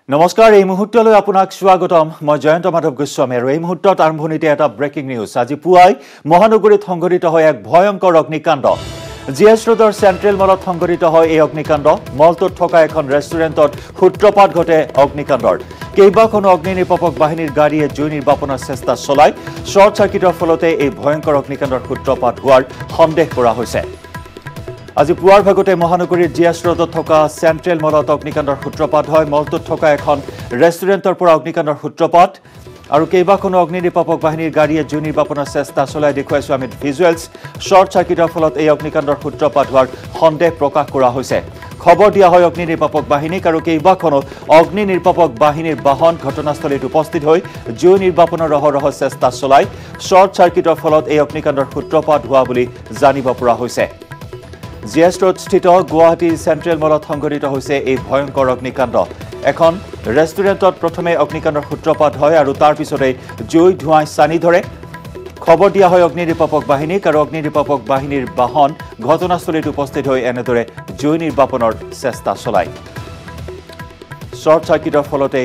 নমস্কাৰ এই মুহূৰ্তলৈ আপোনাক স্বাগতম মই জয়ন্ত মাধৱ গোস্বামী আৰু এই মুহূৰ্তত আৰম্ভণিতে এটা ব্ৰেকিং নিউজ আজি পুৱাই মহানগৰীত সংঘটিত হয় এক ভয়ংকৰ অগ্নিকাণ্ড জিএছ ৰোডৰ চেন্ট্ৰেল মলত সংঘটিত হয় এই অগ্নিকাণ্ড মলটোত থকা এখন ৰেষ্টুৰেণ্টত সূত্ৰপাত ঘটে অগ্নিকাণ্ডৰ কেইবাখনো অগ্নি নিৰ্বাপক বাহিনীৰ গাড়ীয়ে জুই নিৰ্বাপনৰ চেষ্টা চলাই শৰ্ট সাৰ্কিটৰ ফলতে এই ভয়ংকৰ অগ্নিকাণ্ডৰ সূত্ৰপাত হোৱাৰ সন্দেহ কৰা হৈছে আজি পুৱাৰ ভাগতে মহানগৰীৰ জিএছ ৰোডত থকা চেন্ট্ৰেল মলত অগ্নিকাণ্ডৰ সূত্ৰপাত হয় মলটোত থকা এখন ৰেষ্টুৰেণ্টৰ পৰা অগ্নিকাণ্ডৰ সূত্ৰপাত আৰু কেইবাখনো অগ্নি নিৰ্বাপক বাহিনীৰ গাড়ীয়ে জুই নিৰ্বাপনৰ চেষ্টা চলাই দেখুৱাইছো আমি ভিজুৱেলছ শৰ্ট সাৰ্কিটৰ ফলত এই অগ্নিকাণ্ডৰ সূত্ৰপাত হোৱাৰ সন্দেহ প্ৰকাশ কৰা হৈছে খবৰ দিয়া হয় অগ্নি নিৰ্বাপক বাহিনীক আৰু কেইবাখনো অগ্নি নিৰ্বাপক বাহিনীৰ বাহন ঘটনাস্থলীত উপস্থিত হৈ জুই নিৰ্বাপনৰ ৰহ চেষ্টা চলাই শৰ্ট সাৰ্কিটৰ ফলত এই অগ্নিকাণ্ডৰ সূত্ৰপাত হোৱা বুলি জানিব পৰা হৈছে জিএছ ৰোড স্থিত গুৱাহাটী চেন্ট্ৰেল মলত সংঘটিত হৈছে এই ভয়ংকৰ অগ্নিকাণ্ড এখন ৰেষ্টুৰেণ্টত প্ৰথমে অগ্নিকাণ্ডৰ সূত্ৰপাত হয় আৰু তাৰ পিছতে জুই ধোঁৱাই চানি ধৰে খবৰ দিয়া হয় অগ্নি নিৰ্বাপক বাহিনীক আৰু অগ্নি নিৰ্বাপক বাহিনীৰ বাহন ঘটনাস্থলীত উপস্থিত হৈ এনেদৰে জুই নিৰ্বাপনৰ চেষ্টা চলায় শৰ্ট সাৰ্কিটৰ ফলতে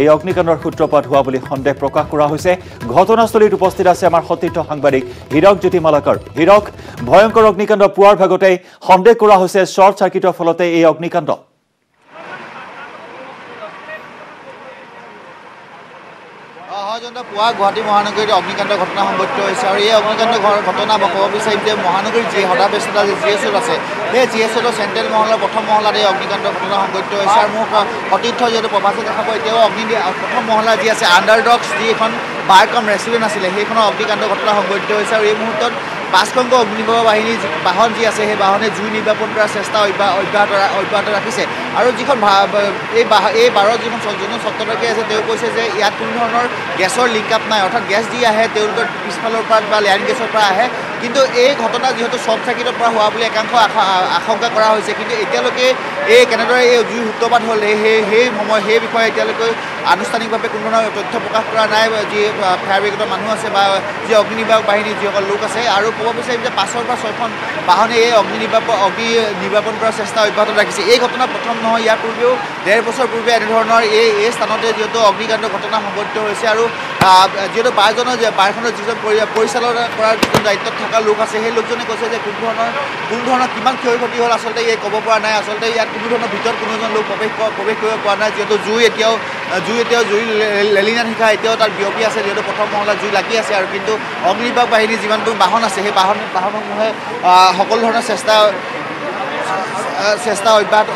এই অগ্নিকাণ্ডৰ সূত্ৰপাত হোৱা বুলি সন্দেহ প্ৰকাশ কৰা হৈছে ঘটনাস্থলীত উপস্থিত আছে আমাৰ সতীৰ্থ সাংবাদিক হীৰক জ্যোতি মালাকাৰ হীৰক ভয়ংকৰ অগ্নিকাণ্ড পুৱাৰ ভাগতে সন্দেহ কৰা হৈছে শৰ্ট সাৰ্কিটৰ ফলতে এই অগ্নিকাণ্ড পুৱা গুৱাহাটী মহানগৰীত অগ্নিকাণ্ড ঘটনা সংঘটিত হৈছে আৰু এই অগ্নিকাণ্ড ঘটনা ক'ব বিচাৰিম যে মহানগৰীৰ যি সদাব্যস্ততা যি জিএছ ৰোড আছে সেই জিএছ ৰোডৰ চেণ্ট্ৰেল মহলৰ প্ৰথম মহলাত এই অগ্নিকাণ্ড ঘটনা সংঘটিত হৈছে আৰু মোৰ সতীৰ্থ যিহেতু প্ৰভাসে দেখাব এতিয়াও প্ৰথম মহলা যি আছে আণ্ডাৰডগছ যি এখন বাৰ কাম ৰেষ্টুৰেণ্ট আছিলে সেইখনৰ অগ্নিকাণ্ড ঘটনা সংঘটিত হৈছে আৰু এই মুহূৰ্তত পাঁচখনকৈ অগ্নি নিৰ্বাপক বাহিনীৰ বাহন যি আছে সেই বাহনে জুই নিৰ্বাপন কৰাৰ চেষ্টা অব্যাহত ৰাখিছে আৰু যিখন এই বাৰত যিখন ছত্ৰবাসী আছে তেওঁ কৈছে যে ইয়াত কোনো ধৰণৰ গেছৰ লিংক আপ নাই অৰ্থাৎ গেছ যি আহে তেওঁলোকৰ পিছফালৰ পৰা বা লেণ্ড গেছৰ পৰা আহে কিন্তু এই ঘটনা যিহেতু শৰ্ট সাৰ্কিটৰ পৰা হোৱা বুলি একাংশ আশংকা কৰা হৈছে কিন্তু এতিয়ালৈকে এই কেনেদৰে এই জুই সূত্ৰপাত হ'ল সেই বিষয়ে এতিয়ালৈকে আনুষ্ঠানিকভাৱে কোনো ধৰণৰ তথ্য প্ৰকাশ কৰা নাই যি ফায়াৰ ব্ৰিগেডৰ মানুহ আছে বা যি অগ্নি নিৰ্বাপক বাহিনীৰ যিসকল লোক আছে আৰু ক'ব বিচাৰিম যে 5ৰ পৰা 6খন বাহনে এই অগ্নি নিৰ্বাপন কৰাৰ চেষ্টা অব্যাহত ৰাখিছে এই ঘটনা প্ৰথম নহয় ইয়াৰ পূৰ্বেও 1.5 বছৰ পূৰ্বে এনেধৰণৰ এই স্থানতে যিহেতু অগ্নিকাণ্ড ঘটনা সংঘটিত হৈছে আৰু যিহেতু বাৰখনৰ যিজন পৰিচালনা কৰাৰ যিজন দায়িত্বত থকা লোক আছে সেই লোকজনে কৈছে যে কোনো ধৰণৰ কিমান ক্ষয় ক্ষতি হ'ল আচলতে এই ক'ব পৰা নাই আচলতে ইয়াত কোনো ধৰণৰ ভিতৰত কোনো এজন লোক প্ৰৱেশ কৰিব পৰা নাই যিহেতু জুই এতিয়াও লেলিনা শিখা এতিয়াও তাত বিয়পি আছে যিহেতু প্ৰথম মহলাত জুই লাগি আছে আৰু কিন্তু অগ্নি নিৰ্বাপক বাহিনীৰ যিমানবোৰ বাহন আছে সেই বাহনসমূহে সকলো ধৰণৰ চেষ্টা অব্যাহত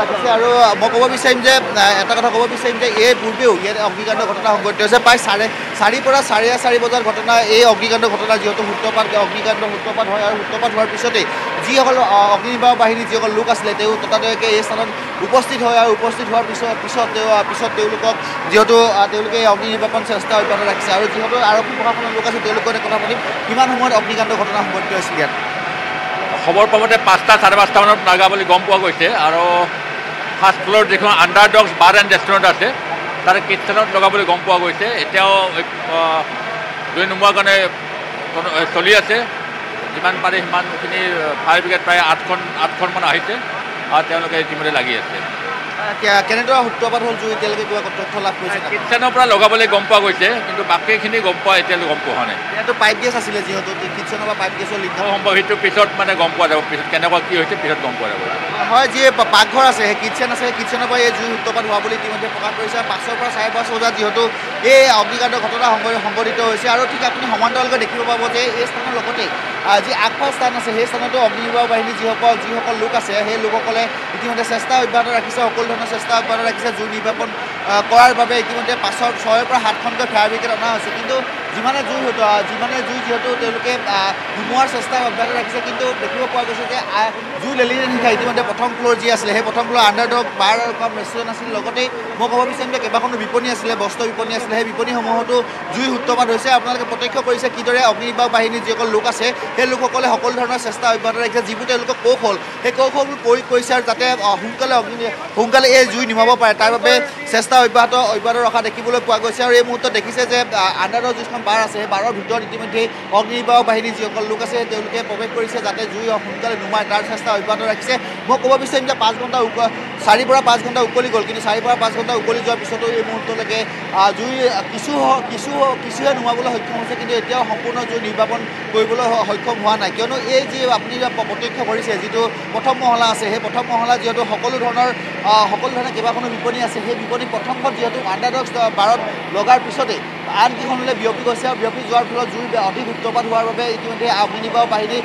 ৰাখিছে আৰু মই ক'ব বিচাৰিম যে এটা কথা ক'ব বিচাৰিম যে এই পূৰ্বেও ইয়াত অগ্নিকাণ্ড ঘটনা সংঘটিত হৈছে প্ৰায় 4:30 পৰা 4:30 বজাৰ ঘটনা এই অগ্নিকাণ্ড ঘটনা যিহেতু অগ্নিকাণ্ড সূত্ৰপাত হয় আৰু সূত্ৰপাত হোৱাৰ পিছতেই যিসকল অগ্নি নিৰ্বাপক বাহিনীৰ যিসকল লোক আছিলে তেওঁ ততাতৈয়াকৈ এই স্থানত উপস্থিত হয় আৰু উপস্থিত হোৱাৰ পিছত তেওঁলোকক যিহেতু তেওঁলোকে এই অগ্নি নিৰ্বাপন চেষ্টা অব্যাহত ৰাখিছে আৰু যিহেতু আৰক্ষী প্ৰশাসনৰ লোক আছে তেওঁলোকৰ কথা পাতিম কিমান সময়ত অগ্নিকাণ্ড ঘটনা সংঘটিত হৈছিল ইয়াত খবৰ পাবতে 5টা 5:30 মানত নাগা বুলি গম পোৱা গৈছে আৰু ফাৰ্ষ্ট ফ্ল'ৰ যিখন আণ্ডাৰডগছ বাৰ এণ্ড ৰেষ্টুৰেণ্ট আছে তাৰে কিটচেনত লগাবলৈ গম পোৱা গৈছে এতিয়াও জুই নুমুৱাৰ কাৰণে চলি আছে যিমান পাৰে সিমানখিনি ফায়াৰ ব্ৰিগেড প্ৰায় 8খন আহিছে আৰু তেওঁলোকে ইতিমধ্যে লাগি আছে কেনেদৰে সূত্ৰপাত হ'ল জুই এতিয়ালৈকে কিবা তথ্য লাভ কৰিছে কিটচেনৰ পৰা লগাবলৈ গম পোৱা গৈছে কিন্তু বাকীখিনি গম পোৱা এতিয়ালৈ গম পোৱা নাই ইয়াতো পাইপ গেছ আছিলে যিহেতু কিটচেনৰ পৰা পাইপ গেছৰ লিংক সম্ভৱ সেইটো পিছত মানে গম পোৱা যাব পিছত কেনেকুৱা কি হৈছে পিছত গম পোৱা যাব হয় যি পাকঘৰ আছে সেই কিটচেন আছে সেই কিটচেনৰ পৰা এই জুই সূত্ৰপাত হোৱা বুলি ইতিমধ্যে প্ৰকাশ কৰিছে 5ৰ পৰা 5:30 বজাত যিহেতু এই অগ্নিকাণ্ড ঘটনা সংঘটিত হৈছে আৰু ঠিক আপুনি সমান্তৰালকৈ দেখিব পাব যে এই স্থানৰ লগতে যি আগফাল স্থান আছে সেই স্থানতো অগ্নি নিৰ্বাপক বাহিনীৰ যিসকল লোক আছে সেই লোকসকলে ইতিমধ্যে চেষ্টা অব্যাহত ৰাখিছে সকলো ধৰণৰ চেষ্টা অব্যাহত ৰাখিছে জুই নিৰ্বাপন কৰাৰ বাবে ইতিমধ্যে 6ৰ পৰা 7খনকৈ ফায়াৰ ব্ৰিগেড অনা হৈছে কিন্তু যিমানে জুই যিহেতু তেওঁলোকে নুমুৱাৰ চেষ্টা অব্যাহত ৰাখিছে কিন্তু দেখিব পোৱা গৈছে যে জুই লেলিনা শিখা ইতিমধ্যে প্ৰথম ফ্ল'ৰ যি আছিলে সেই প্ৰথম ফ্ল'ৰ আণ্ডাৰডগ বাৰ কাম ৰেষ্টুৰেণ্ট আছিল লগতেই মই ক'ব বিচাৰিম যে কেইবাখনো বিপণী আছিলে বস্ত্ৰ বিপণী আছিলে সেই বিপণীসমূহতো জুই সূত্ৰপাত হৈছে আপোনালোকে প্ৰত্যক্ষ কৰিছে কিদৰে অগ্নি নিৰ্বাপক বাহিনীৰ যিসকল লোক আছে সেই লোকসকলে সকলো ধৰণৰ চেষ্টা অব্যাহত ৰাখিছে যিবোৰ তেওঁলোকৰ কৌশল সেই কৌশলবোৰ প্ৰয়োগ কৰিছে আৰু যাতে সোনকালে এই জুই নিমাব পাৰে তাৰ বাবে চেষ্টা অব্যাহত ৰখা দেখিবলৈ পোৱা গৈছে আৰু এই মুহূৰ্তত দেখিছে যে আণ্ডাৰডগ যিখন বাৰ আছে সেই বাৰৰ ভিতৰত ইতিমধ্যে অগ্নি নিৰ্বাপক বাহিনী যিসকল লোক আছে তেওঁলোকে প্ৰৱেশ কৰিছে যাতে জুই সোনকালে নুমায় তাৰ চেষ্টা অব্যাহত ৰাখিছে মই ক'ব বিচাৰিম যে 5 ঘণ্টা 4 পৰা 5 ঘণ্টা উকলি গ'ল কিন্তু 4 পৰা 5 ঘণ্টা উকলি যোৱাৰ পিছতো এই মুহূৰ্তলৈকে জুই কিছুহে নুমাবলৈ সক্ষম হৈছে কিন্তু এতিয়াও সম্পূৰ্ণ জুই নিৰ্বাপন কৰিবলৈ সক্ষম হোৱা নাই কিয়নো এই যি আপুনি প্ৰত্যক্ষ কৰিছে যিটো প্ৰথম মহলা আছে সেই প্ৰথম মহলা যিহেতু সকলো ধৰণৰ কেইবাখনো বিপণী আছে সেই বিপণী প্ৰথমখন যিহেতু আণ্ডাৰডক্স বাৰত লগাৰ পিছতেই আন কেইখনলৈ বিয়পি গৈছে আৰু বিয়পি যোৱাৰ ফলত জুই অধিক উত্তপাত হোৱাৰ বাবে ইতিমধ্যে অগ্নি নিৰ্বাপক বাহিনী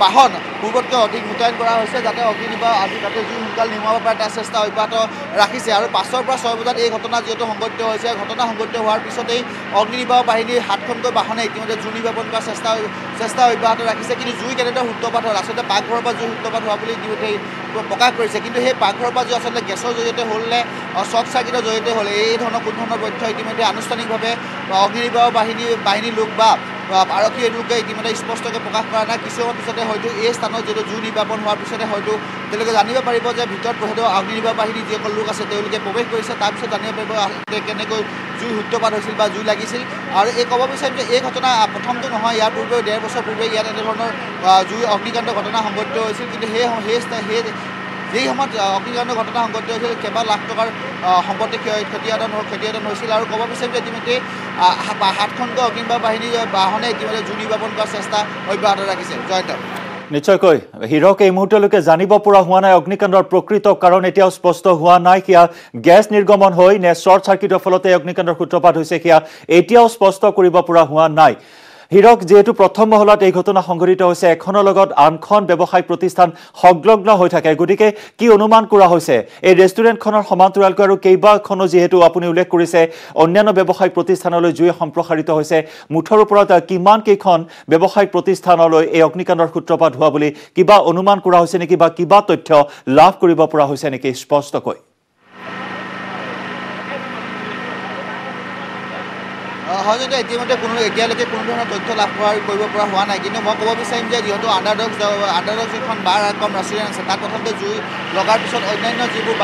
বাহন পূৰ্বতকৈ অধিক মোতায়েন কৰা হৈছে যাতে অগ্নি নিৰ্বাপক আজি যাতে জুই সোনকালে নিৰ্মাব পাৰে তাৰ চেষ্টা অব্যাহত ৰাখিছে আৰু 5 পৰা 6 বজাত এই ঘটনা যিহেতু সংঘটিত হৈছে ঘটনা সংঘটিত হোৱাৰ পিছতেই অগ্নি নিৰ্বাপক বাহিনীৰ 7খনকৈ বাহনে ইতিমধ্যে জুই নিৰ্বাপন কৰাৰ চেষ্টা অব্যাহত ৰাখিছে কিন্তু জুই কেনেদৰে সূত্ৰপাত হ'ল আচলতে পাকঘৰৰ পৰা জুই সূত্ৰপাত হোৱা বুলি ইতিমধ্যে প্ৰকাশ কৰিছে কিন্তু সেই পাকঘৰৰ পৰা জুই আচলতে গেছৰ জৰিয়তে হ'ল নে শ্বৰ্ট চাৰ্কিটৰ জৰিয়তে হ'ল এই ধৰণৰ কোনো ধৰণৰ তথ্য ইতিমধ্যে আনুষ্ঠানিকভাৱে অগ্নি নিৰ্বাপক বাহিনীৰ লোক বা আৰক্ষী লোকে ইতিমধ্যে স্পষ্টকৈ প্ৰকাশ কৰা নাই কিছু সময় পিছতে হয়তো এই স্থানত যিহেতু জুই নিৰ্বাপন হোৱাৰ পিছতে হয়তো তেওঁলোকে জানিব পাৰিব যে ভিতৰত হয়তো অগ্নি নিৰ্বাপক বাহিনীৰ যিসকল লোক আছে তেওঁলোকে প্ৰৱেশ কৰিছে তাৰপিছত জানিব পাৰিব কেনেকৈ জুই সূত্ৰপাত হৈছিল বা জুই লাগিছিল আৰু এই ক'ব বিচাৰিম যে এই ঘটনা প্ৰথমটো নহয় ইয়াৰ পূৰ্বেও 1.5 বছৰ পূৰ্বে ইয়াত এনেধৰণৰ জুই অগ্নিকাণ্ড ঘটনা সংঘটিত হৈছিল কিন্তু সেই সময়ত অগ্নিকাণ্ডৰ ঘটনা সংঘটিত হৈছিল কেইবা লাখ টকাৰ সম্পত্তি ক্ষতিসাধন হৈছিল আৰু ক'ব বিচাৰিম যে ইতিমধ্যে 7খনকৈ অগ্নি নিৰ্বাপক বাহিনীৰ বাহনে ইতিমধ্যে জুই নিৰ্বাপন কৰাৰ চেষ্টা অব্যাহত ৰাখিছে জয়ন্ত নিশ্চয়কৈ হিৰক এই মুহূৰ্তলৈকে জানিব পৰা হোৱা নাই অগ্নিকাণ্ডৰ প্ৰকৃত কাৰণ এতিয়াও স্পষ্ট হোৱা নাই কিয়া গেছ নিৰ্গমন হৈ নে শ্বৰ্ট চাৰ্কিটৰ ফলতে অগ্নিকাণ্ডৰ সূত্ৰপাত হৈছে কিয়া এতিয়াও স্পষ্ট কৰিব পৰা হোৱা নাই হিৰক যেহেতু প্ৰথম মহলাত এই ঘটনা সংঘটিত হৈছে এখনৰ লগত আনখন ব্যৱসায়িক প্ৰতিষ্ঠান সংলগ্ন হৈ থাকে গতিকে কি অনুমান কৰা হৈছে এই ৰেষ্টুৰেণ্টখনৰ সমান্তৰালকৈ আৰু কেইবাখনো যেহেতু আপুনি উল্লেখ কৰিছে অন্যান্য ব্যৱসায়িক প্ৰতিষ্ঠানলৈ জুই সম্প্ৰসাৰিত হৈছে মুঠৰ ওপৰত কিমান কেইখন ব্যৱসায়িক প্ৰতিষ্ঠানলৈ এই অগ্নিকাণ্ডৰ সূত্ৰপাত হোৱা বুলি কিবা অনুমান কৰা হৈছে নেকি বা কিবা তথ্য লাভ কৰিব পৰা হৈছে নেকি স্পষ্টকৈ হয়তো ইতিমধ্যে এতিয়ালৈকে কোনো ধৰণৰ তথ্য লাভ কৰিব পৰা হোৱা নাই কিন্তু মই ক'ব বিচাৰিম যে যিহেতু আণ্ডাৰডক্স যিখন বাৰ কম ৰেষ্টুৰেণ্ট আছে তাত প্ৰথমতে জুই লগাৰ পিছত অন্যান্য যিবোৰ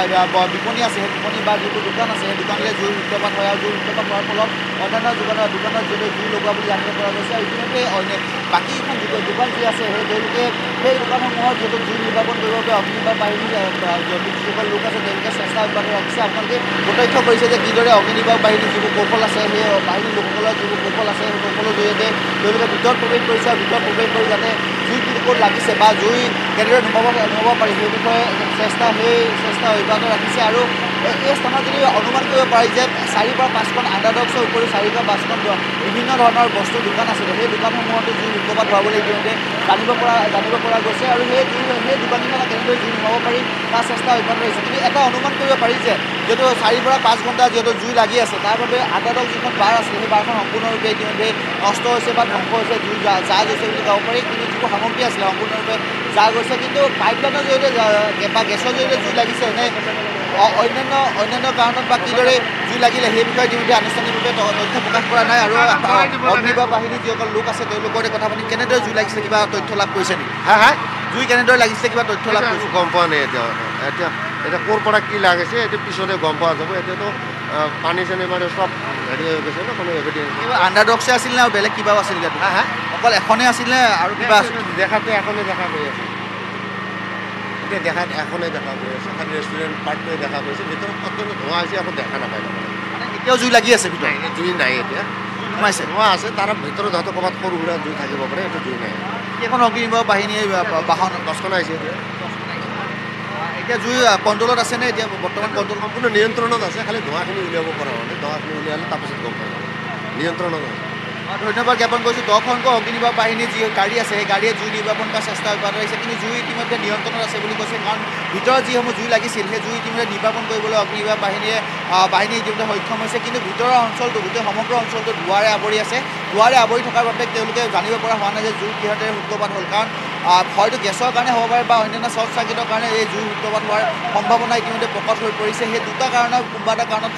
বিপণী আছে সেই বিপণী বা যিবোৰ দোকান আছে সেই দোকানলৈ জুই সূত্ৰপাত হয় আৰু জুই সূত্ৰপাত হোৱাৰ ফলত অন্যান্য দোকানত যিহেতু জুই লগোৱা বুলি জানিব পৰা গৈছে আৰু ইতিমধ্যে বাকীখন দোকান যি আছে তেওঁলোকে সেই দোকানসমূহত যিহেতু জুই নিৰ্বাপন কৰিব বাবে অগ্নি নিৰ্বাপক বাহিনীৰ যিসকল লোক আছে তেওঁলোকে চেষ্টা অব্যাহত ৰাখিছে আপোনালোকে প্ৰত্যক্ষ কৰিছে যে কিদৰে অগ্নি নিৰ্বাপক বাহিনীৰ যিবোৰ কৌশল আছে সেই বাহিনীৰ লোকসকলৰ যিবোৰ কৌশল আছে সেই কৌশলৰ জৰিয়তে তেওঁলোকে ভিতৰত প্ৰৱেশ কৰিছে আৰু ভিতৰত প্ৰৱেশ কৰি যাতে জুই ক'ত লাগিছে বা জুই কেনেদৰে নুমাব পাৰি সেই বিষয়ে চেষ্টা অব্যাহত ৰাখিছে আৰু এই স্থানত যদি অনুমান কৰিব পাৰি যে 4 পৰা 5খন আণ্ডাৰডক্সৰ উপৰি 4 বা 5খন বিভিন্ন ধৰণৰ বস্তুৰ দোকান আছিলে সেই দোকানসমূহতো জুই সূত্ৰপাত হোৱাবলৈ ইতিমধ্যে জানিব পৰা গৈছে আৰু সেই দোকানকেইখনত কেনেদৰে জুই নুমাব পাৰি তাৰ চেষ্টা অব্যাহত ৰাখিছে কিন্তু এটা অনুমান কৰিব পাৰি যে যিহেতু 4 পৰা 5 ঘণ্টা যিহেতু জুই লাগি আছে তাৰ বাবে আণ্ডাৰডক্স যিখন বাৰ আছে সেই বাৰখন সম্পূৰ্ণৰূপে ইতিমধ্যে নষ্ট হৈছে বা ধ্বংস হৈছে জুই যা গৈছে বুলি ক'ব পাৰি কিন্তু যিবোৰ সামগ্ৰী আছিলে সম্পূৰ্ণৰূপে যা গৈছে কিন্তু পাইপলাইনৰ জৰিয়তে বা গেছৰ জৰিয়তে জুই লাগিছে নে অন্যান্য কাৰণত বা কিদৰে জুই লাগিলে সেই বিষয়ে ইতিমধ্যে আনুষ্ঠানিকভাৱে তথ্য প্ৰকাশ কৰা নাই আৰু অগ্নি নিৰ্বাপক বাহিনীৰ যিসকল লোক আছে তেওঁলোকৰ কথা পাতি কেনেদৰে জুই লাগিছে কিবা তথ্য লাভ কৰিছে নেকি জুই কেনেদৰে লাগিছে কিবা তথ্য লাভ কৰিছে গম পোৱা নাই এতিয়া ক'ৰ পৰা কি লাগিছে এইটো পিছতে গম পোৱা যাব এতিয়াতো পানী চানী মানে চব হেৰি হৈ গৈছে ন কোনো এভিডেঞ্চ কিবা আণ্ডাৰডক্সে আছিল নে আৰু বেলেগ কিবাও আছিল অকল এখনেই আছিল নে আৰু কিবা দেখাতে এখনেই দেখা গৈ আছে এতিয়া দেখাত এখনেই দেখা গৈ আছে খালি ৰেষ্টুৰেণ্ট পাৰ্টটোৱে দেখা গৈছে ভিতৰত কতনো ধোঁৱা হৈছে আকৌ দেখা নাপায় মানে এতিয়াও জুই লাগি আছে ভিতৰত জুই নাই এতিয়া সোমাইছে ধোঁৱা আছে তাৰ ভিতৰত হয়তো ক'ৰবাত সৰু সুৰা জুই থাকিব পাৰে এইটো জুই নাই কেইখন অগ্নি নিৰ্বাপক বাহিনীৰ বাহন 10খন আহিছে এতিয়া জুই কণ্ট্ৰলত আছে নে এতিয়া বৰ্তমান কণ্ট্ৰল সম্পূৰ্ণ নিয়ন্ত্ৰণত আছে খালি ধোঁৱাখিনি উলিয়াব পৰা হ'লে ধোঁৱাখিনি উলিয়ালে তাৰপিছত গম পাব নিয়ন্ত্ৰণত আছে ধন্যবাদ জ্ঞাপন কৰিছোঁ 10খনকৈ অগ্নি নিৰ্বাপক বাহিনীৰ যি গাড়ী আছে সেই গাড়ীয়ে জুই নিৰ্বাপন কৰাৰ চেষ্টা অব্যাহত ৰাখিছে কিন্তু জুই ইতিমধ্যে নিয়ন্ত্ৰণত আছে বুলি কৈছে কাৰণ ভিতৰত যিসমূহ জুই লাগিছিল সেই জুই ইতিমধ্যে নিৰ্বাপন কৰিবলৈ অগ্নি নিৰ্বাপক বাহিনী ইতিমধ্যে সক্ষম হৈছে কিন্তু ভিতৰৰ অঞ্চলটো গোটেই সমগ্ৰ অঞ্চলটো ধোঁৱাৰে আৱৰি আছে ধোঁৱাৰে আৱৰি থকাৰ বাবে তেওঁলোকে জানিব পৰা হোৱা নাই যে জুই কিহতে সূত্ৰপাত হ'ল কাৰণ হয়তো গেছৰ কাৰণে হ'ব পাৰে বা অন্যান্য শ্বৰ্ট চাৰ্কিটৰ কাৰণে এই জুই সূত্ৰপাত হোৱাৰ সম্ভাৱনা ইতিমধ্যে প্ৰকট হৈ পৰিছে। সেই দুটা কাৰণত কোনোবা এটা কাৰণত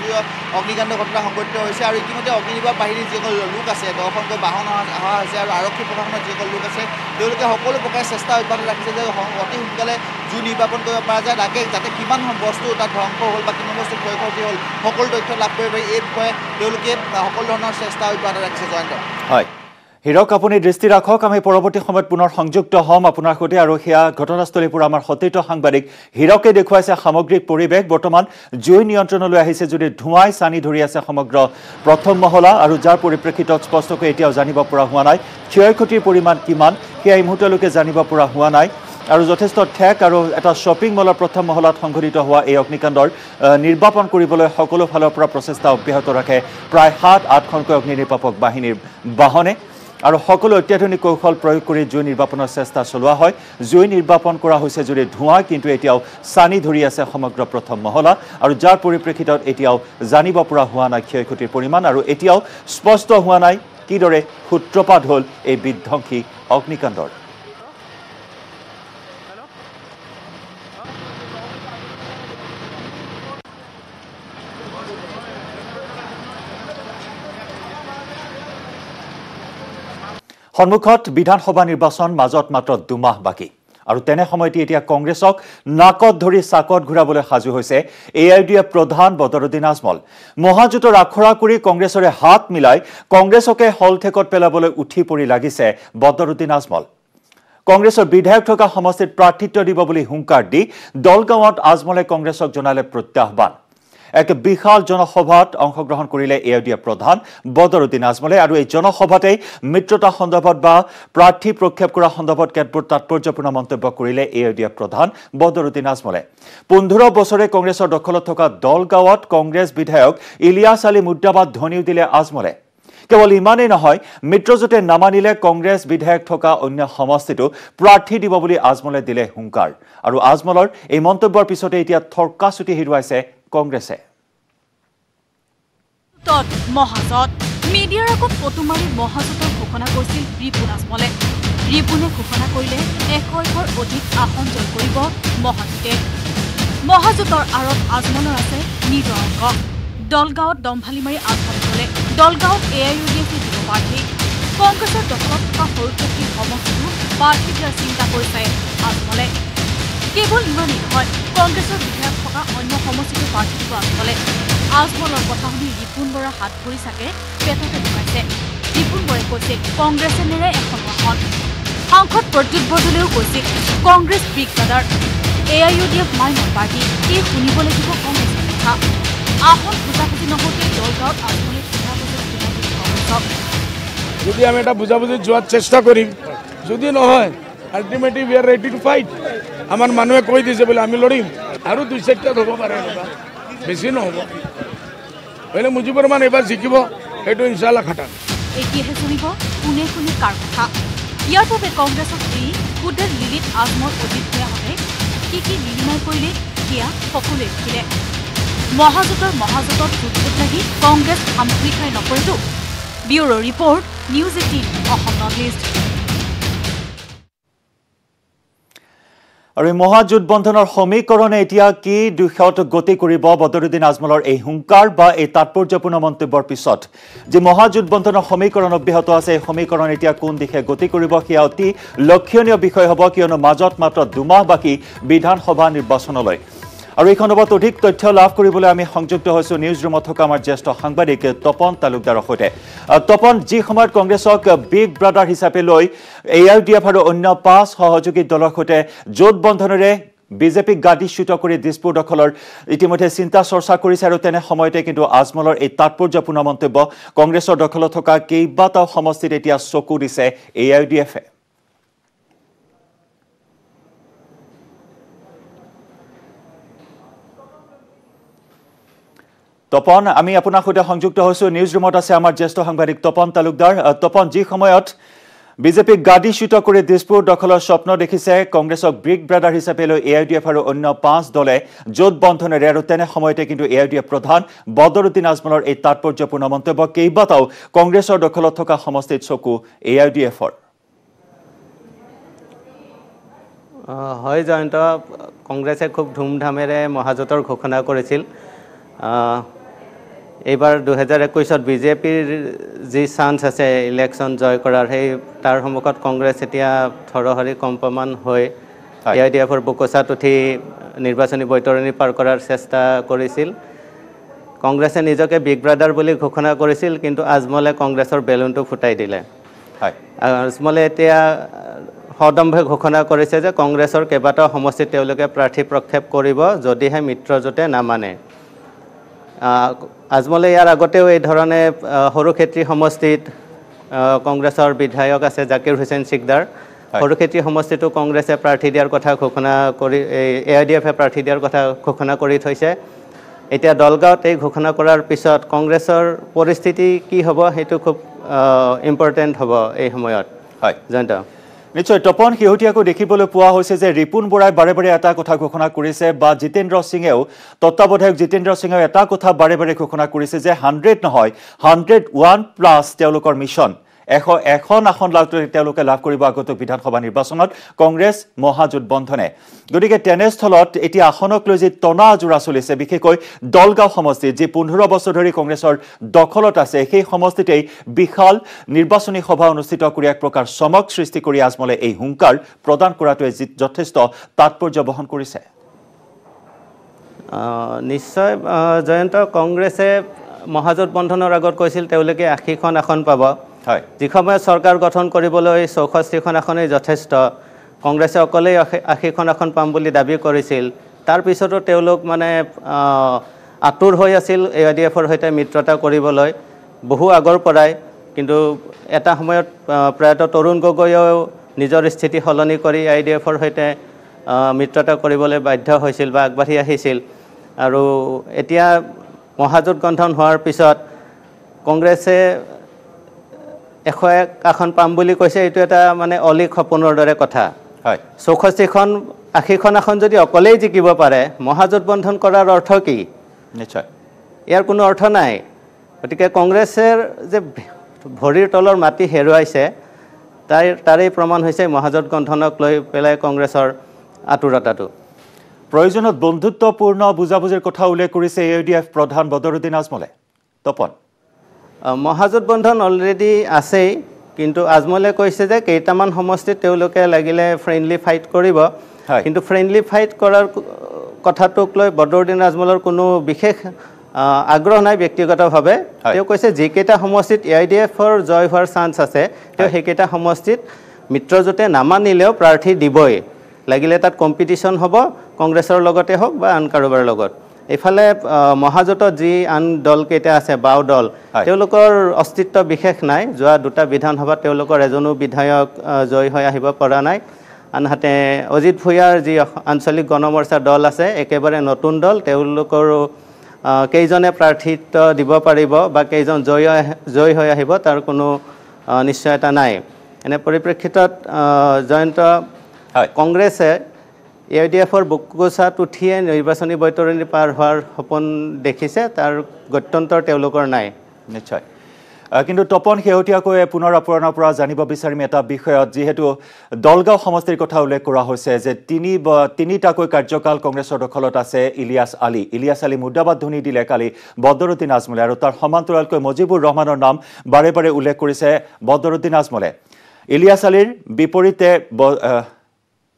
অগ্নিকাণ্ড ঘটনা সংঘটিত হৈছে আৰু ইতিমধ্যে অগ্নিনিৰ্বাপক বাহিনীৰ যিসকল লোক আছে 10খনকৈ বাহন অহা হৈছে আৰু আৰক্ষী প্ৰশাসনৰ যিসকল লোক আছে তেওঁলোকে সকলো প্ৰকাৰে চেষ্টা অব্যাহত ৰাখিছে যে অতি সোনকালে জুই নিৰ্বাপন কৰিব পৰা যায়, তাকে যাতে কিমান বস্তু তাত ধ্বংস হ'ল বা কিমান বস্তু ক্ষয় ক্ষতি হ'ল সকলো তথ্য লাভ কৰিব পাৰি এই বিষয়ে তেওঁলোকে সকলো ধৰণৰ চেষ্টা অব্যাহত ৰাখিছে। জয়ন্ত হয় হীৰক আপুনি দৃষ্টি ৰাখক, আমি পৰৱৰ্তী সময়ত পুনৰ সংযুক্ত হ'ম আপোনাৰ সৈতে আৰু সেয়া ঘটনাস্থলীৰ পৰা আমাৰ সতীৰ্থ সাংবাদিক হীৰকে দেখুৱাইছে সামগ্ৰিক পৰিৱেশ। বৰ্তমান জুই নিয়ন্ত্ৰণলৈ আহিছে যদি ধোঁৱাই চানি ধৰি আছে সমগ্ৰ প্ৰথম মহলা আৰু যাৰ পৰিপ্ৰেক্ষিতত স্পষ্টকৈ এতিয়াও জানিব পৰা হোৱা নাই ক্ষয় ক্ষতিৰ পৰিমাণ কিমান সেয়া এই মুহূৰ্তলৈকে জানিব পৰা হোৱা নাই আৰু যথেষ্ট ঠেক আৰু এটা শ্বপিং মলৰ প্ৰথম মহলাত সংঘটিত হোৱা এই অগ্নিকাণ্ডৰ নিৰ্বাপন কৰিবলৈ সকলো ফালৰ পৰা প্ৰচেষ্টা অব্যাহত ৰাখে প্ৰায় 7-8খনকৈ অগ্নি নিৰ্বাপক বাহিনীৰ বাহনে আৰু সকলো অত্যাধুনিক কৌশল প্ৰয়োগ কৰি জুই নিৰ্বাপনৰ চেষ্টা চলোৱা হয়। জুই নিৰ্বাপন কৰা হৈছে যদি ধোঁৱা কিন্তু এতিয়াও চানি ধৰি আছে সমগ্ৰ প্ৰথম মহলা আৰু যাৰ পৰিপ্ৰেক্ষিতত এতিয়াও জানিব পৰা হোৱা নাই ক্ষয় ক্ষতিৰ পৰিমাণ আৰু এতিয়াও স্পষ্ট হোৱা নাই কিদৰে সূত্ৰপাত হ'ল এই বিধ্বংসী অগ্নিকাণ্ডৰ। সন্মুখত বিধানসভা নিৰ্বাচন, মাজত মাত্ৰ 2 মাহ বাকী আৰু তেনে সময়তে এতিয়া কংগ্ৰেছক নাকত ধৰি চাকত ঘূৰাবলৈ সাজু হৈছে AIUDF প্ৰধান বদৰুদ্দিন আজমল। মহাজোঁটৰ আখৰা কৰি কংগ্ৰেছৰে হাত মিলাই কংগ্ৰেছকে হলঠেকত পেলাবলৈ উঠি পৰি লাগিছে বদৰুদ্দিন আজমল। কংগ্ৰেছৰ বিধায়ক থকা সমষ্টিত প্ৰাৰ্থিত্ব দিব বুলি হুংকাৰ দি দলগাঁৱত আজমলে কংগ্ৰেছক জনালে প্ৰত্যাহ্বান। এক বিশাল জনসভাত অংশগ্ৰহণ কৰিলে AIUDF প্ৰধান বদৰুদ্দিন আজমলে আৰু এই জনসভাতেই মিত্ৰতা সন্দৰ্ভত বা প্ৰাৰ্থী প্ৰক্ষেপ কৰা সন্দৰ্ভত কেতবোৰ তাৎপৰ্যপূৰ্ণ মন্তব্য কৰিলে AIUDF প্ৰধান বদৰুদ্দিন আজমলে। 15 বছৰে কংগ্ৰেছৰ দখলত থকা দলগাঁৱত কংগ্ৰেছ বিধায়ক ইলিয়াছ আলী মুৰ্দাবাদ ধ্বনিও দিলে আজমলে। কেৱল ইমানেই নহয়, মিত্ৰজোঁটে নামানিলে কংগ্ৰেছ বিধায়ক থকা অন্য সমষ্টিটো প্ৰাৰ্থী দিব বুলি আজমলে দিলে হুংকাৰ আৰু আজমলৰ এই মন্তব্যৰ পিছতে এতিয়া থৰকাচুটি হেৰুৱাইছে কংগ্ৰেছে। মহাজোঁট মিডিয়াৰ আগত ফটো মাৰি মহাজোঁটৰ ঘোষণা কৰিছিল ৰিপুণ আজমলে। ৰিপুণে ঘোষণা কৰিলে 100ৰ অধিক আসন জয় কৰিব মহাজোঁটে। মহাজোঁটৰ আঁৰত আজমলৰ আছে নিজৰ অংক। দলগাঁৱত দমভালি মাৰি আগভালি চলে। দলগাঁৱত AIUDF দিব প্ৰাৰ্থী। কংগ্ৰেছৰ দখলত থকা সৰুক্ষেত্ৰী সমষ্টিটো প্ৰাৰ্থী দিয়াৰ চিন্তা কৰিছে আজমলে। কেৱল ইমানেই নহয়, কংগ্ৰেছৰ বিধায়ক থকা অন্য সমষ্টিটো প্ৰাৰ্থী দিব আজমলে। আজমলৰ কথা শুনি ৰিপুণ বৰাৰ হাত ভৰি চাগে পেটতে ঢুকাইছে। ৰিপুণ বৰাই কৈছে কংগ্ৰেছে নেৰে এখন আসন। সাংসদ প্ৰদ্যুৎ বৰদলৈও কৈছিল Congress big brother, AIUDF minor party. এই শুনিব লাগিব কংগ্ৰেছৰ কথা। আসন বুজাবুজি নহওঁতে দলগাঁৱত আজমলে কংগ্ৰেছক যদি আমি এটা বুজাবুজি যোৱাৰ চেষ্টা কৰিম, যদি নহয় ultimately we are ready to fight. আমাৰ মানুহে কৈ দিছে বোলে আমি লৰিম আৰু 2-4টাত হ'ব পাৰে, এনেকুৱা বেছি নহ'ব। হয়নে মুজিবুৰ ৰহমান এইবাৰ জিকিব, সেইটো ইনশাল্লাহ খাটাং। এতিয়াহে শুনিব কোনে কোনে কাৰ কথা। ইয়াৰ বাবে কংগ্ৰেছক এৰি খুদে লিলিত আজমল অজিত ভূঞাহঁতে কি বিনিময় কৰিলে সেয়া সকলোৱে দেখিলে। মহাজোঁটত জোঁট লাগি কংগ্ৰেছ সামগ্ৰী খাই নপৰেতো। Bureau report, news 18 Assam north east. আৰু এই মহাজোঁট বন্ধনৰ সমীকৰণে এতিয়া কি দিশত গতি কৰিব বদৰুদ্দিন আজমলৰ এই হুংকাৰ বা এই তাৎপৰ্যপূৰ্ণ মন্তব্যৰ পিছত যে মহাজোঁট বন্ধনৰ সমীকৰণ অব্যাহত আছে, এই সমীকৰণ এতিয়া কোন দিশে গতি কৰিব সেয়া অতি লক্ষণীয় বিষয় হ'ব, কিয়নো মাজত মাত্ৰ 2 মাহ বাকী বিধানসভা নিৰ্বাচনলৈ। আৰু এই সন্দৰ্ভত অধিক তথ্য লাভ কৰিবলৈ আমি সংযুক্ত হৈছোঁ নিউজ ৰুমত থকা আমাৰ জ্যেষ্ঠ সাংবাদিক তপন তালুকদাৰৰ সৈতে। তপন, যি সময়ত কংগ্ৰেছক বিগ ব্ৰাদাৰ হিচাপে লৈ AIUDF আৰু অন্য 5 সহযোগী দলৰ সৈতে জোট বন্ধনেৰে বিজেপিক গাদীচ্যুত কৰি দিছপুৰ দখলৰ ইতিমধ্যে চিন্তা চৰ্চা কৰিছে আৰু তেনে সময়তে কিন্তু আজমলৰ এই তাৎপৰ্যপূৰ্ণ মন্তব্য কংগ্ৰেছৰ দখলত থকা কেইবাটাও সমষ্টিত এতিয়া চকু দিছে AIUDFে। তপন, আমি আপোনাৰ সৈতে সংযুক্ত হৈছোঁ। নিউজ ৰুমত আছে আমাৰ জ্যেষ্ঠ সাংবাদিক তপন তালুকদাৰ। তপন, যি সময়ত বিজেপিক গাদীচ্যুত কৰি দিছপুৰ দখলৰ স্বপ্ন দেখিছে কংগ্ৰেছক বিগ ব্ৰাদাৰ হিচাপে লৈ AIUDF আৰু অন্য 5 দলে জোট বন্ধনেৰে, আৰু তেনে সময়তে কিন্তু AIUDF প্ৰধান বদৰুদ্দিন আজমলৰ এই তাৎপৰ্যপূৰ্ণ মন্তব্য কেইবাটাও কংগ্ৰেছৰ দখলত থকা সমষ্টিত চকু AIUDFৰ। হয় জয়ন্ত, কংগ্ৰেছে খুব ধুমধামেৰে মহাজোঁটৰ ঘোষণা কৰিছিল। এইবাৰ 2021 বিজেপিৰ যি চান্স আছে ইলেকশ্যন জয় কৰাৰ, সেই তাৰ সন্মুখত কংগ্ৰেছ এতিয়া থৰহৰি কম্পমান হৈ AIDFৰ বুকুচাত উঠি নিৰ্বাচনী বৈতৰণি পাৰ কৰাৰ চেষ্টা কৰিছিল। কংগ্ৰেছে নিজকে বিগ ব্ৰাদাৰ বুলি ঘোষণা কৰিছিল, কিন্তু আজমলে কংগ্ৰেছৰ বেলুনটো ফুটাই দিলে। আজমলে এতিয়া সদম্ভে ঘোষণা কৰিছে যে কংগ্ৰেছৰ কেইবাটাও সমষ্টিত তেওঁলোকে প্ৰাৰ্থী প্ৰক্ষেপ কৰিব যদিহে মিত্ৰজোঁটে নামানে। আজমলে ইয়াৰ আগতেও এই ধৰণে সৰুক্ষেত্ৰী সমষ্টিত কংগ্ৰেছৰ বিধায়ক আছে জাকিৰ হুছেইন সিকদাৰ, সৰুক্ষেত্ৰী সমষ্টিতো কংগ্ৰেছে প্ৰাৰ্থী দিয়াৰ কথা ঘোষণা কৰি AIDFে প্ৰাৰ্থী দিয়াৰ কথা ঘোষণা কৰি থৈছে। এতিয়া দলগাঁৱত এই ঘোষণা কৰাৰ পিছত কংগ্ৰেছৰ পৰিস্থিতি কি হ'ব সেইটো খুব ইম্পৰ্টেণ্ট হ'ব এই সময়ত। হয় জয়ন্ত, নিশ্চয় তপন, শেহতীয়াকৈ দেখিবলৈ পোৱা হৈছে যে ৰিপুণ বৰাই বাৰে বাৰে এটা কথা ঘোষণা কৰিছে, বা জিতেন্দ্ৰ সিঙেও তত্ত্বাৱধায়ক জিতেন্দ্ৰ সিঙেও এটা কথা বাৰে বাৰে ঘোষণা কৰিছে যে 100 নহয় 101+ তেওঁলোকৰ মিছন। 101 আসন তেওঁলোকে লাভ কৰিব আগন্তুক বিধানসভা নিৰ্বাচনত কংগ্ৰেছ মহাজোঁট বন্ধনে। গতিকে তেনেস্থলত এতিয়া আসনক লৈ যি টনা আজোৰা চলিছে, বিশেষকৈ দলগাঁও সমষ্টিত যি 15 বছৰ ধৰি কংগ্ৰেছৰ দখলত আছে, সেই সমষ্টিতেই বিশাল নিৰ্বাচনী সভা অনুষ্ঠিত কৰি এক প্ৰকাৰ চমক সৃষ্টি কৰি আজমলে এই হুংকাৰ প্ৰদান কৰাটোৱে যথেষ্ট তাৎপৰ্য বহন কৰিছে। নিশ্চয় জয়ন্ত, কংগ্ৰেছে মহাজোঁট বন্ধনৰ আগত কৈছিল তেওঁলোকে 80খন আসন পাব। যি সময়ত চৰকাৰ গঠন কৰিবলৈ 64খন আসনেই যথেষ্ট, কংগ্ৰেছে অকলেই 80খন আসন পাম বুলি দাবী কৰিছিল। তাৰপিছতো তেওঁলোক মানে আতুৰ হৈ আছিল AIDFৰ সৈতে মিত্ৰতা কৰিবলৈ বহু আগৰ পৰাই। কিন্তু এটা সময়ত প্ৰায়তঃ তৰুণ গগৈয়েও নিজৰ স্থিতি সলনি কৰি AIDFৰ সৈতে মিত্ৰতা কৰিবলৈ বাধ্য হৈছিল বা আগবাঢ়ি আহিছিল। আৰু এতিয়া মহাজোঁট গঠন হোৱাৰ পিছত কংগ্ৰেছে 101 আসন পাম বুলি কৈছে, এইটো এটা মানে অলিক সপোনৰ দৰে কথা। 64খন 80খন আসন যদি অকলেই জিকিব পাৰে, মহাজোঁট বন্ধন কৰাৰ অৰ্থ কি? নিশ্চয় ইয়াৰ কোনো অৰ্থ নাই। গতিকে কংগ্ৰেছৰ যে ভৰিৰ তলৰ মাটি হেৰুৱাইছে, তাৰেই প্ৰমাণ হৈছে মহাজোঁট গঠনক লৈ পেলাই কংগ্ৰেছৰ আতুৰতাটো। প্ৰয়োজনত বন্ধুত্বপূৰ্ণ বুজাবুজিৰ কথা উল্লেখ কৰিছে AIDF প্ৰধান বদৰুদ্দিন আজমলে। তপন, মহাজোঁট বন্ধন অলৰেডি আছেই, কিন্তু আজমলে কৈছে যে কেইটামান সমষ্টিত তেওঁলোকে লাগিলে ফ্ৰেণ্ডলি ফাইট কৰিব, কিন্তু ফ্ৰেণ্ডলি ফাইট কৰাৰ কথাটোক লৈ বদৰুদ্দিন আজমলৰ কোনো বিশেষ আগ্ৰহ নাই ব্যক্তিগতভাৱে। তেওঁ কৈছে যিকেইটা সমষ্টিত AIDFৰ জয় হোৱাৰ চান্স আছে, তেওঁ সেইকেইটা সমষ্টিত মিত্ৰজোঁটে নামানিলেও প্ৰাৰ্থী দিবই, লাগিলে তাত কম্পিটিশ্যন হ'ব কংগ্ৰেছৰ লগতে হওক বা আন কাৰোবাৰ লগত। এইফালে মহাজোঁটত যি আন দলকেইটা আছে, বাও দল, তেওঁলোকৰ অস্তিত্ব বিশেষ নাই। যোৱা দুটা বিধানসভাত তেওঁলোকৰ এজনো বিধায়ক জয় হৈ আহিব পৰা নাই। আনহাতে অজিত ভূঞাৰ যি আঞ্চলিক গণমৰ্চা দল আছে, একেবাৰে নতুন দল, তেওঁলোকৰো কেইজনে প্ৰাৰ্থিত্ব দিব পাৰিব বা কেইজন জয় হৈ আহিব তাৰ কোনো নিশ্চয়তা নাই। এনে পৰিপ্ৰেক্ষিতত জয়ন্ত, কংগ্ৰেছে AIDFৰ বুকুচাত উঠিয়ে নিৰ্বাচনী বৈতৰণি পাৰ হোৱাৰ সপোন দেখিছে, তাৰ গত্যন্তৰ তেওঁলোকৰ নাই। নিশ্চয়। কিন্তু তপন, শেহতীয়াকৈ পুনৰ আপোনাৰ পৰা জানিব বিচাৰিম এটা বিষয়ত, যিহেতু দলগাঁও সমষ্টিৰ কথা উল্লেখ কৰা হৈছে যে তিনিটাকৈ কাৰ্যকাল কংগ্ৰেছৰ দখলত আছে ইলিয়াছ আলী মুৰ্দাবাদ ধ্বনি দিলে কালি বদৰুদ্দিন আজমলে, আৰু তাৰ সমান্তৰালকৈ মজিবুৰ ৰহমানৰ নাম বাৰে বাৰে উল্লেখ কৰিছে বদৰুদ্দিন আজমলে। ইলিয়াছ আলীৰ বিপৰীতে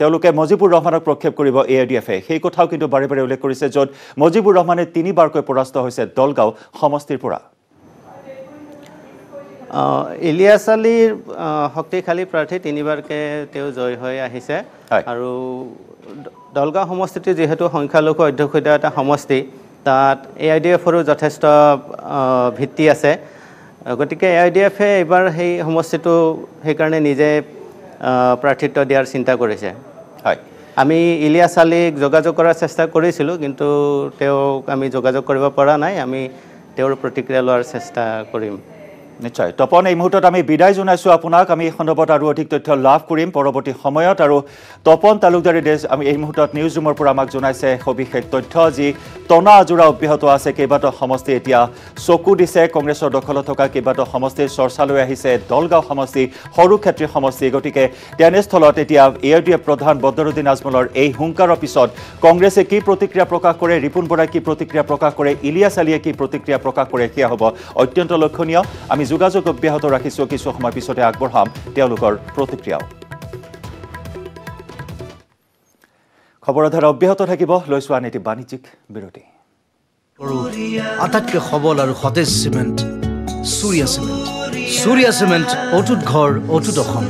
তেওঁলোকে মজিবুৰ ৰহমানক প্ৰক্ষেপ কৰিব AIDFে, সেই কথাও কিন্তু বাৰে বাৰে উল্লেখ কৰিছে, য'ত মজিবুৰ ৰহমানে 3বাৰকৈ পৰাস্ত হৈছে দলগাঁও সমষ্টিৰ পৰা। ইলিয়াছ আলীৰ শক্তিশালী প্ৰাৰ্থী, 3বাৰকৈ তেওঁ জয় হৈ আহিছে। আৰু দলগাঁও সমষ্টিটো যিহেতু সংখ্যালঘু অধ্যুষিত এটা সমষ্টি, তাত AIDFৰো যথেষ্ট ভিত্তি আছে। গতিকে AIDFে এইবাৰ সেই সমষ্টিটো সেইকাৰণে নিজে প্ৰাৰ্থিত্ব দিয়াৰ চিন্তা কৰিছে। আমি ইলিয়াছ আলীক যোগাযোগ কৰাৰ চেষ্টা কৰিছিলোঁ, কিন্তু তেওঁক আমি যোগাযোগ কৰিব পৰা নাই। আমি তেওঁৰ প্ৰতিক্ৰিয়া লোৱাৰ চেষ্টা কৰিম নিশ্চয় তপন এই মুহূৰ্তত আমি বিদায় জনাইছোঁ আপোনাক আমি এই সন্দৰ্ভত আৰু অধিক তথ্য লাভ কৰিম পৰৱৰ্তী সময়ত আৰু তপন তালুকদাৰী দেশ আমি এই মুহূৰ্তত নিউজ ৰুমৰ পৰা আমাক জনাইছে সবিশেষ তথ্য যি টনা আজোৰা অব্যাহত আছে কেইবাটাও সমষ্টি এতিয়া চকু দিছে কংগ্ৰেছৰ দখলত থকা কেইবাটাও সমষ্টিৰ চৰ্চালৈ আহিছে দলগাঁও সমষ্টি সৰু ক্ষেত্ৰীয় সমষ্টি গতিকে তেনেস্থলত এতিয়া AIDF প্ৰধান বদৰুদ্দিন আজমলৰ এই হুংকাৰৰ পিছত কংগ্ৰেছে কি প্ৰতিক্ৰিয়া প্ৰকাশ কৰে ৰিপুন বৰাই কি প্ৰতিক্ৰিয়া প্ৰকাশ কৰে ইলিয়াছ আলীয়ে কি প্ৰতিক্ৰিয়া প্ৰকাশ কৰে সেয়া হ'ব অত্যন্ত লক্ষণীয় আমি যোগাযোগ অব্যাহত ৰাখিছোঁ কিছু সময় পিছতে আগবঢ়াম তেওঁলোকৰ প্ৰতিক্ৰিয়াও খবৰধাৰা অব্যাহত থাকিব লৈছোঁ আন এটি বাণিজ্যিক বিৰতি আটাইতকৈ সবল আৰু সতেজ চিমেণ্ট সূৰ্য চিমেণ্ট অটুট ঘৰ অটুট অসম